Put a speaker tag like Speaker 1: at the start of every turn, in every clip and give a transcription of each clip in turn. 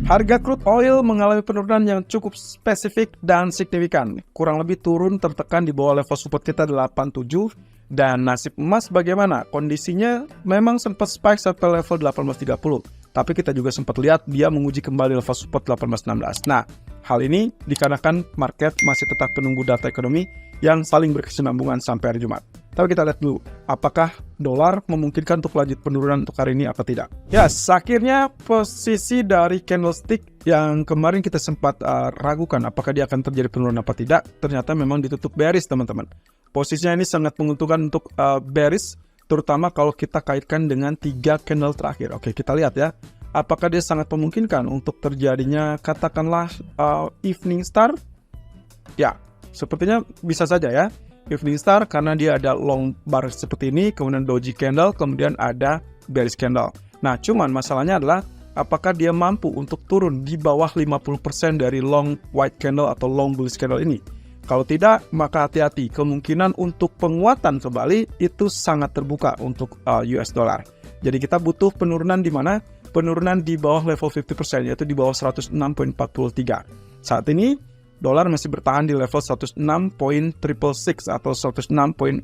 Speaker 1: Harga crude oil mengalami penurunan yang cukup spesifik dan signifikan. Kurang lebih turun tertekan di bawah level support kita 87. Dan nasib emas bagaimana? Kondisinya memang sempat spike sampai level 1830. Tapi kita juga sempat lihat dia menguji kembali level support 1816. Nah, hal ini dikarenakan market masih tetap menunggu data ekonomi yang saling berkesinambungan sampai hari Jumat. Tapi kita lihat dulu, apakah dolar memungkinkan untuk lanjut penurunan untuk hari ini apa tidak. Yes, akhirnya posisi dari candlestick yang kemarin kita sempat ragukan apakah dia akan terjadi penurunan apa tidak, ternyata memang ditutup bearish teman-teman. Posisinya ini sangat menguntungkan untuk bearish, terutama kalau kita kaitkan dengan 3 candle terakhir. Oke, kita lihat ya, apakah dia sangat memungkinkan untuk terjadinya katakanlah evening star? Ya, sepertinya bisa saja ya. Evening star karena dia ada long bar seperti ini, kemudian doji candle, kemudian ada bearish candle. Nah, cuman masalahnya adalah apakah dia mampu untuk turun di bawah 50% dari long white candle atau long bullish candle ini. Kalau tidak, maka hati-hati, kemungkinan untuk penguatan kembali itu sangat terbuka untuk US dollar. Jadi kita butuh penurunan di mana? Penurunan di bawah level 50%, yaitu di bawah 106.43. Saat ini dolar masih bertahan di level 106.666 atau 106.666.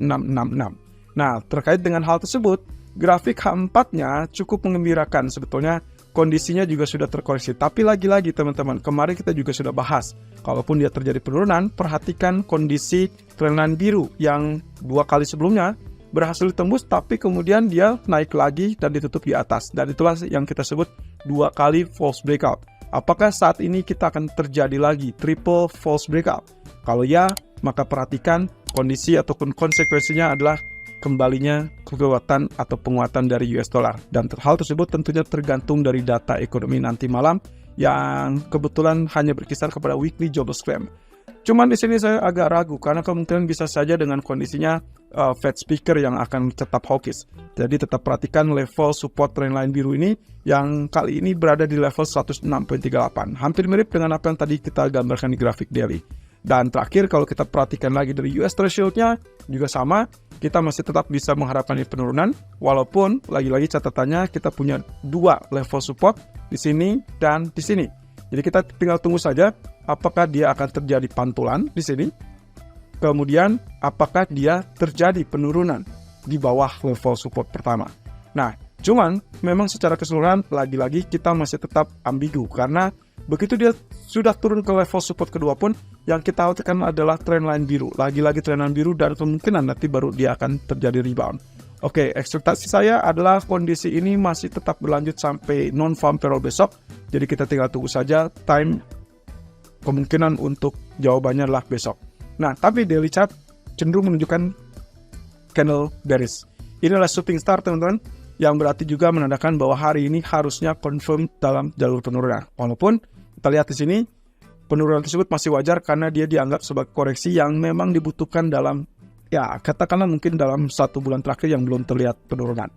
Speaker 1: Nah, terkait dengan hal tersebut, grafik H4-nya cukup mengembirakan sebetulnya. Kondisinya juga sudah terkoreksi. Tapi lagi-lagi teman-teman, kemarin kita juga sudah bahas, kalaupun dia terjadi penurunan, perhatikan kondisi trendline biru yang 2 kali sebelumnya berhasil ditembus, tapi kemudian dia naik lagi dan ditutup di atas. Dan itulah yang kita sebut 2 kali false breakout. Apakah saat ini kita akan terjadi lagi triple false breakout? Kalau ya, maka perhatikan kondisi ataupun konsekuensinya adalah kembalinya kekuatan atau penguatan dari US dollar. Dan hal tersebut tentunya tergantung dari data ekonomi nanti malam yang kebetulan hanya berkisar kepada weekly jobless claim. Cuman di sini saya agak ragu karena kemungkinan bisa saja dengan kondisinya Fed speaker yang akan tetap hawkish. Jadi tetap perhatikan level support trendline biru ini yang kali ini berada di level 106.38. Hampir mirip dengan apa yang tadi kita gambarkan di grafik daily. Dan terakhir kalau kita perhatikan lagi dari US threshold-nya juga sama, kita masih tetap bisa mengharapkan penurunan walaupun lagi-lagi catatannya kita punya 2 level support di sini dan di sini. Jadi kita tinggal tunggu saja apakah dia akan terjadi pantulan di sini. Kemudian apakah dia terjadi penurunan di bawah level support pertama. Nah, cuman memang secara keseluruhan lagi-lagi kita masih tetap ambigu karena begitu dia sudah turun ke level support kedua pun yang kita khawatirkan adalah trendline biru. Lagi-lagi trendline biru dan kemungkinan nanti baru dia akan terjadi rebound. Oke, ekspektasi saya adalah kondisi ini masih tetap berlanjut sampai non-farm payroll besok. Jadi kita tinggal tunggu saja time kemungkinan untuk jawabannya adalah besok. Nah, tapi daily chart cenderung menunjukkan candle bearish. Ini adalah shooting star teman-teman, yang berarti juga menandakan bahwa hari ini harusnya confirm dalam jalur penurunan. Walaupun kita lihat di sini penurunan tersebut masih wajar karena dia dianggap sebagai koreksi yang memang dibutuhkan dalam, ya katakanlah mungkin dalam 1 bulan terakhir yang belum terlihat penurunan.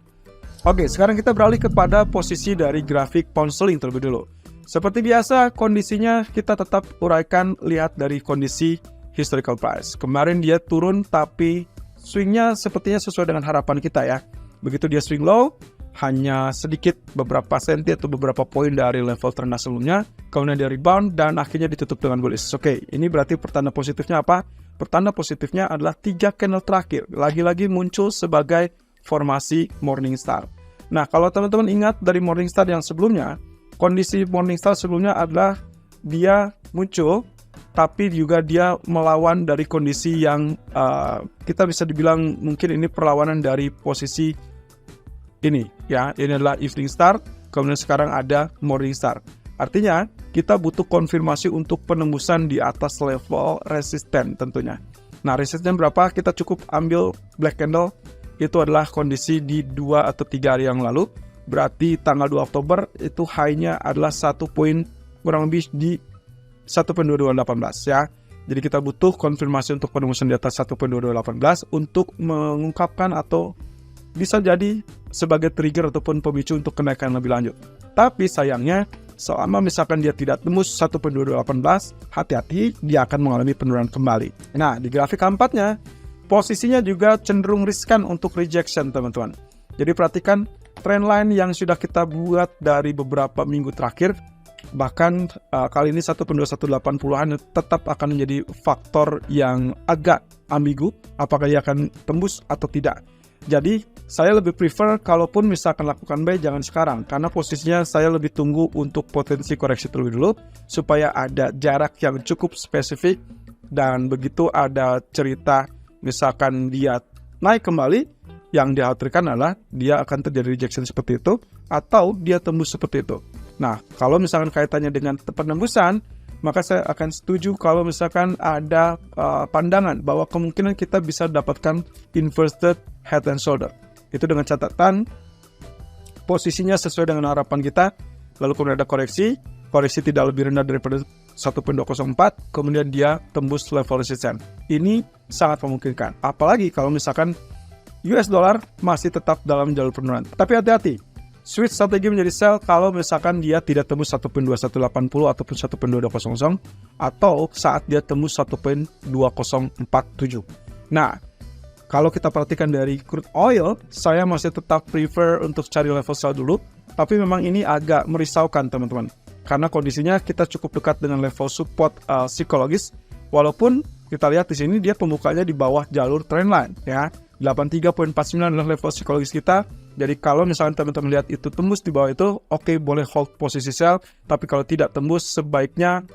Speaker 1: Oke, sekarang kita beralih kepada posisi dari grafik pound sterling terlebih dulu. Seperti biasa, kondisinya kita tetap uraikan lihat dari kondisi historical price. Kemarin dia turun tapi swingnya sepertinya sesuai dengan harapan kita ya. Begitu dia swing low, hanya sedikit beberapa senti atau beberapa poin dari level terendah sebelumnya, kemudian dia rebound dan akhirnya ditutup dengan bullish. Oke, ini berarti pertanda positifnya apa? Pertanda positifnya adalah 3 candle terakhir lagi-lagi muncul sebagai formasi morning star. Nah, kalau teman-teman ingat dari morning star yang sebelumnya, kondisi morning star sebelumnya adalah dia muncul tapi juga dia melawan dari kondisi yang kita bisa dibilang mungkin ini perlawanan dari posisi ini ya, ini adalah evening star, kemudian sekarang ada morning star. Artinya kita butuh konfirmasi untuk penembusan di atas level resisten tentunya. Nah, resisten berapa? Kita cukup ambil black candle, itu adalah kondisi di 2 atau 3 hari yang lalu. Berarti tanggal 2 Oktober itu high-nya adalah 1 poin kurang lebih di 1.2218 ya. Jadi kita butuh konfirmasi untuk penembusan di atas 1.2218 untuk mengungkapkan atau bisa jadi sebagai trigger ataupun pemicu untuk kenaikan lebih lanjut. Tapi sayangnya selama misalkan dia tidak tembus 1.2218, hati-hati dia akan mengalami penurunan kembali. Nah, di grafik keempatnya posisinya juga cenderung riskan untuk rejection teman-teman. Jadi perhatikan trendline yang sudah kita buat dari beberapa minggu terakhir. Bahkan kali ini 1.2180-an tetap akan menjadi faktor yang agak ambigu, apakah ia akan tembus atau tidak. Jadi saya lebih prefer kalaupun misalkan lakukan buy jangan sekarang, karena posisinya saya lebih tunggu untuk potensi koreksi terlebih dulu supaya ada jarak yang cukup spesifik, dan begitu ada cerita misalkan dia naik kembali, yang dikhawatirkan adalah dia akan terjadi rejection seperti itu atau dia tembus seperti itu. Nah, kalau misalkan kaitannya dengan penembusan, maka saya akan setuju kalau misalkan ada pandangan bahwa kemungkinan kita bisa dapatkan inverted head and shoulder. Itu dengan catatan posisinya sesuai dengan harapan kita, lalu kemudian ada koreksi tidak lebih rendah daripada 1.204, kemudian dia tembus level resistance. Ini sangat memungkinkan. Apalagi kalau misalkan US dollar masih tetap dalam jalur penurunan. Tapi hati-hati, switch strategi menjadi sell kalau misalkan dia tidak tembus 1.2180 ataupun 1.2200 atau saat dia tembus 1.2047. Nah, kalau kita perhatikan dari crude oil, saya masih tetap prefer untuk cari level sell dulu, tapi memang ini agak merisaukan teman-teman, karena kondisinya kita cukup dekat dengan level support psikologis, walaupun kita lihat di sini dia pembukanya di bawah jalur trendline ya. 83.49 adalah level psikologis kita. Jadi kalau misalnya teman-teman lihat itu tembus di bawah itu, oke, boleh hold posisi sell. Tapi kalau tidak tembus, sebaiknya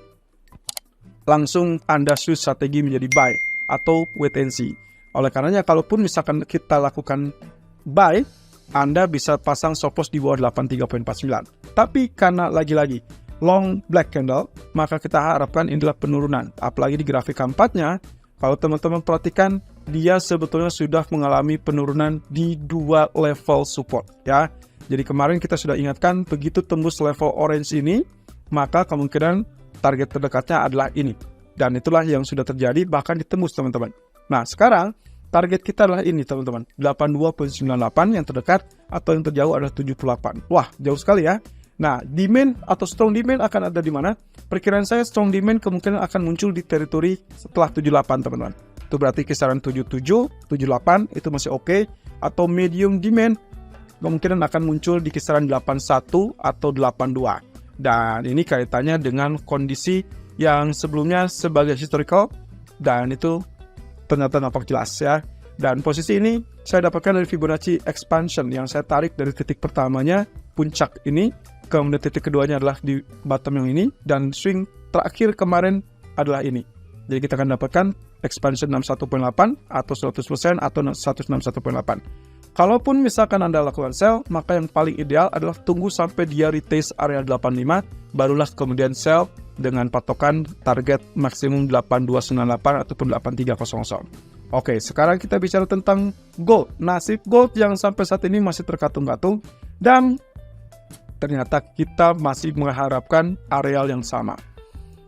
Speaker 1: langsung Anda switch strategi menjadi buy atau wait and see. Oleh karenanya, kalaupun misalkan kita lakukan buy, Anda bisa pasang stop loss di bawah 83.49. Tapi karena lagi-lagi long black candle, maka kita harapkan inilah penurunan. Apalagi di grafik keempatnya, kalau teman-teman perhatikan, dia sebetulnya sudah mengalami penurunan di dua level support ya. Jadi kemarin kita sudah ingatkan, begitu tembus level orange ini, maka kemungkinan target terdekatnya adalah ini. Dan itulah yang sudah terjadi, bahkan ditembus teman-teman. Nah sekarang target kita adalah ini teman-teman, 82.98 yang terdekat, atau yang terjauh adalah 78. Wah, jauh sekali ya. Nah, demand atau strong demand akan ada di mana? Perkiraan saya strong demand kemungkinan akan muncul di teritori setelah 78 teman-teman. Itu berarti kisaran 77, 78 itu masih oke. Atau medium demand kemungkinan akan muncul di kisaran 81 atau 82. Dan ini kaitannya dengan kondisi yang sebelumnya sebagai historical, dan itu ternyata nampak jelas ya. Dan posisi ini saya dapatkan dari Fibonacci expansion yang saya tarik dari titik pertamanya, puncak ini, kemudian titik keduanya adalah di bottom yang ini, dan swing terakhir kemarin adalah ini. Jadi kita akan dapatkan expansion 61.8 atau 100% atau 161.8. Kalaupun misalkan Anda lakukan sell, maka yang paling ideal adalah tunggu sampai dia retest area 85, barulah kemudian sell dengan patokan target maksimum 8298 ataupun 8300. Oke, sekarang kita bicara tentang gold. Nasib gold yang sampai saat ini masih terkatung-katung, dan ternyata kita masih mengharapkan areal yang sama.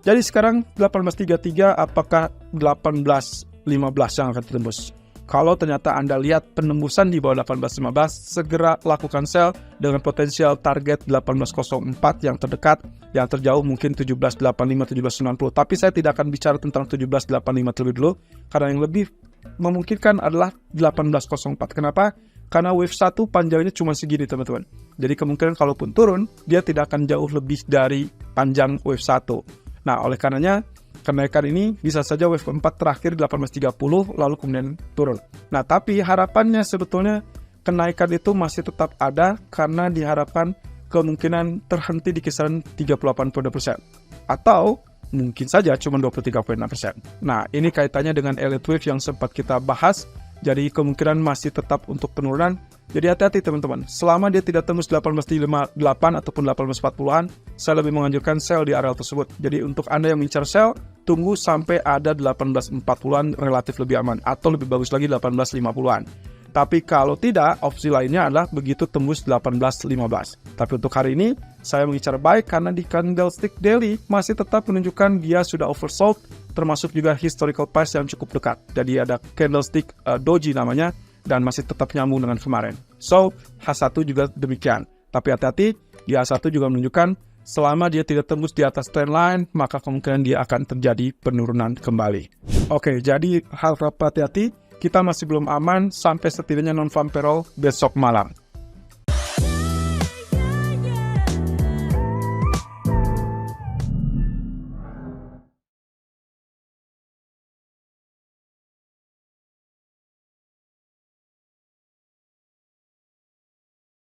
Speaker 1: Jadi sekarang 1833, apakah 1815 yang akan tembus? Kalau ternyata Anda lihat penembusan di bawah 1815, segera lakukan sell dengan potensial target 1804 yang terdekat, yang terjauh mungkin 1785, 1790. Tapi saya tidak akan bicara tentang 1785 terlebih dulu, karena yang lebih memungkinkan adalah 1804. Kenapa? Karena wave 1 panjangnya cuma segini teman-teman. Jadi kemungkinan kalaupun turun, dia tidak akan jauh lebih dari panjang wave 1. Nah, oleh karenanya, kenaikan ini bisa saja wave keempat terakhir 1830, lalu kemudian turun. Nah, tapi harapannya sebetulnya kenaikan itu masih tetap ada, karena diharapkan kemungkinan terhenti di kisaran 38.2%. Atau mungkin saja cuma 23.6%. Nah, ini kaitannya dengan elite wave yang sempat kita bahas. Jadi kemungkinan masih tetap untuk penurunan. Jadi hati-hati teman-teman. Selama dia tidak tembus 1858 ataupun 1840-an, saya lebih menganjurkan sell di area tersebut. Jadi untuk Anda yang mengincar sell, tunggu sampai ada 1840-an relatif lebih aman. Atau lebih bagus lagi 1850-an. Tapi kalau tidak, opsi lainnya adalah begitu tembus 1815. Tapi untuk hari ini, saya mengincar buy karena di candlestick daily masih tetap menunjukkan dia sudah oversold, termasuk juga historical price yang cukup dekat. Jadi ada candlestick doji namanya, dan masih tetap nyambung dengan kemarin. So, H1 juga demikian. Tapi hati-hati, di H1 juga menunjukkan selama dia tidak tembus di atas trendline, maka kemungkinan dia akan terjadi penurunan kembali. Oke, jadi harap hati-hati. Kita masih belum aman sampai setidaknya non-farm payroll besok malam.